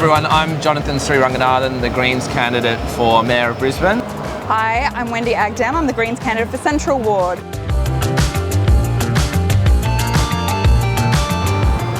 everyone, I'm Jonathan Sriranganathan, the Greens candidate for Mayor of Brisbane. Hi, I'm Wendy Agdam, I'm the Greens candidate for Central Ward.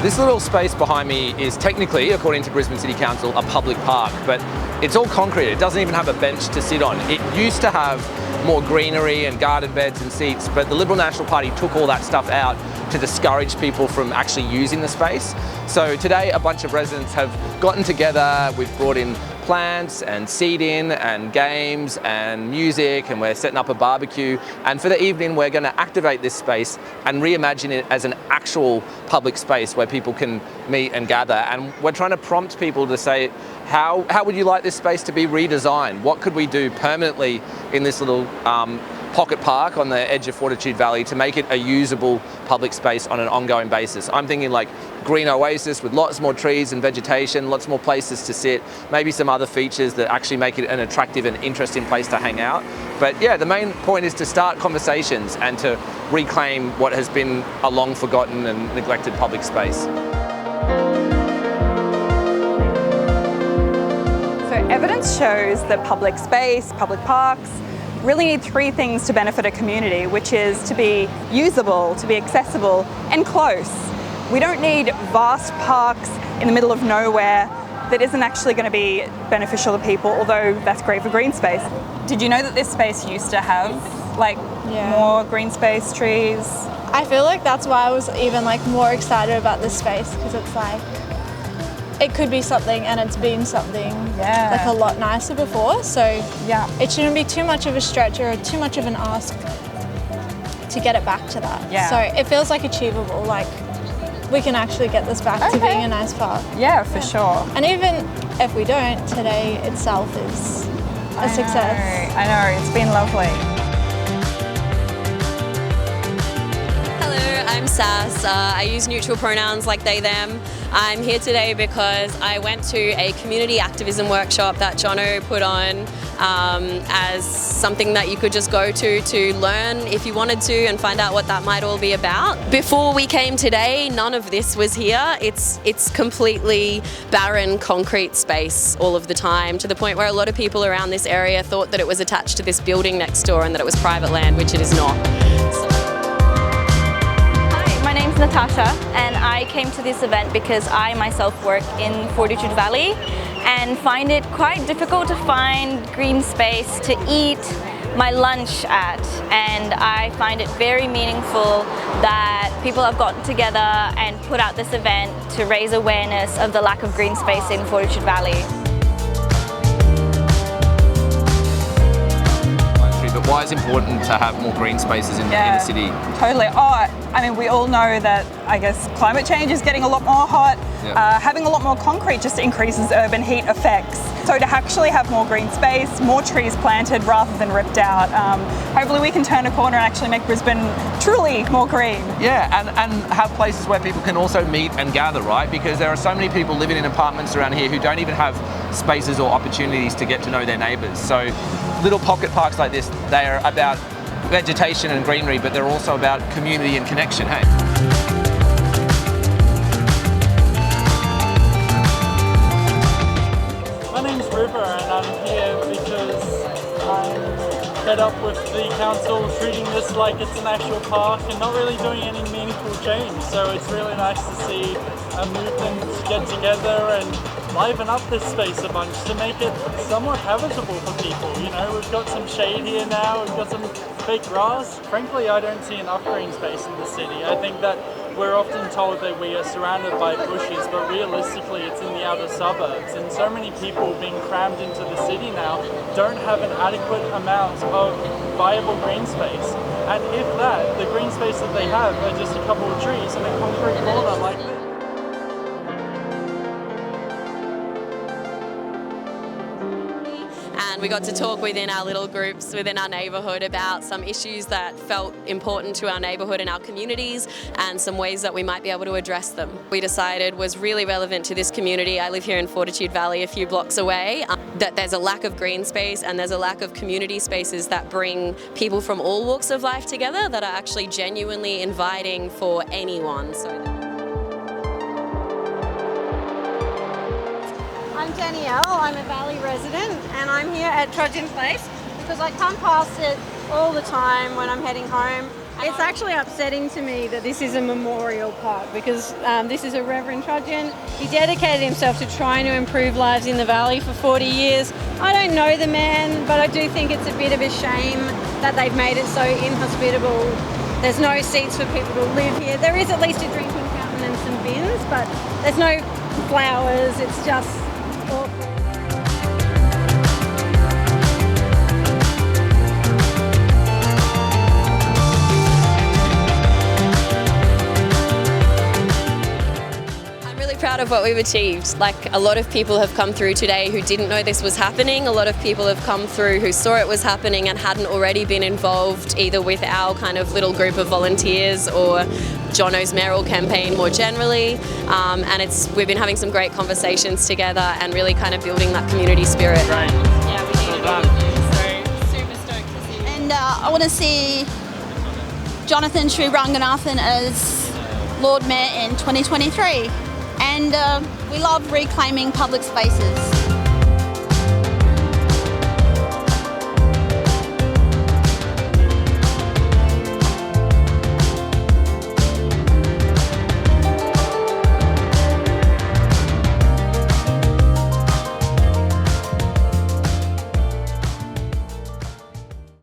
This little space behind me is technically, according to Brisbane City Council, a public park, but it's all concrete. It doesn't even have a bench to sit on. It used to have more greenery and garden beds and seats, but the Liberal National Party took all that stuff out to discourage people from actually using the space. So today a bunch of residents have gotten together, we've brought in plants and seating and games and music, and we're setting up a barbecue, and for the evening we're going to activate this space and reimagine it as an actual public space where people can meet and gather. And we're trying to prompt people to say, how would you like this space to be redesigned? What could we do permanently in this little pocket park on the edge of Fortitude Valley to make it a usable public space on an ongoing basis? I'm thinking like green oasis with lots more trees and vegetation, lots more places to sit, maybe some other features that actually make it an attractive and interesting place to hang out. But yeah, the main point is to start conversations and to reclaim what has been a long forgotten and neglected public space. So evidence shows that public space, public parks, really need three things to benefit a community, which is to be usable, to be accessible, and close. We don't need vast parks in the middle of nowhere that isn't actually going to be beneficial to people, although that's great for green space. Did you know that this space used to have more green space, trees? I feel like that's why I was even more excited about this space, because it's it could be something and it's been something a lot nicer before, so it shouldn't be too much of a stretch or too much of an ask to get it back to that. So it feels achievable, we can actually get this back to being a nice park. Yeah, for sure. And even if we don't, today itself is a success. I know, it's been lovely. Hello, I'm Sass. I use neutral pronouns like they, them. I'm here today because I went to a community activism workshop that Jono put on as something that you could just go to learn if you wanted to and find out what that might all be about. Before we came today, none of this was here. It's completely barren concrete space all of the time, to the point where a lot of people around this area thought that it was attached to this building next door and that it was private land, which it is not. My name's Natasha, and I came to this event because I myself work in Fortitude Valley and find it quite difficult to find green space to eat my lunch at, and I find it very meaningful that people have gotten together and put out this event to raise awareness of the lack of green space in Fortitude Valley. But why is it important to have more green spaces in the city? Totally. We all know that, climate change is getting a lot more hot. Having a lot more concrete just increases urban heat effects. So to actually have more green space, more trees planted rather than ripped out, hopefully we can turn a corner and actually make Brisbane truly more green. Yeah, and have places where people can also meet and gather, right? Because there are so many people living in apartments around here who don't even have spaces or opportunities to get to know their neighbours. So little pocket parks like this, they are about vegetation and greenery, but they're also about community and connection, hey? My name's River, and I'm here because I'm fed up with the council treating this like it's an actual park and not really doing any meaningful change. So it's really nice to see a movement get together and liven up this space a bunch to make it somewhat habitable for people. We've got some shade here now, we've got some fake grass. Frankly, I don't see enough green space in the city. I think that we're often told that we are surrounded by bushes, but realistically it's in the outer suburbs, and so many people being crammed into the city now don't have an adequate amount of viable green space. And if that, the green space that they have are just a couple of trees and a concrete corner like this. And we got to talk within our little groups within our neighbourhood about some issues that felt important to our neighbourhood and our communities, and some ways that we might be able to address them. We decided was really relevant to this community. I live here in Fortitude Valley, a few blocks away, that there's a lack of green space and there's a lack of community spaces that bring people from all walks of life together, that are actually genuinely inviting for anyone. I'm Danielle, I'm a Valley resident and I'm here at Trojan Place because I come past it all the time when I'm heading home. It's actually upsetting to me that this is a memorial park because this is a Reverend Trojan. He dedicated himself to trying to improve lives in the Valley for 40 years. I don't know the man, but I do think it's a bit of a shame that they've made it so inhospitable. There's no seats for people to live here. There is at least a drinking fountain and some bins, but there's no flowers. It's just awful. Proud of what we've achieved. Like, a lot of people have come through today who didn't know this was happening. A lot of people have come through who saw it was happening and hadn't already been involved either with our kind of little group of volunteers or Jono's mayoral campaign more generally. And we've been having some great conversations together and really kind of building that community spirit. Right. Yeah, we needed all of you, so super stoked to see you. And I want to see Jonathan Sriranganathan as Lord Mayor in 2023. And we love reclaiming public spaces.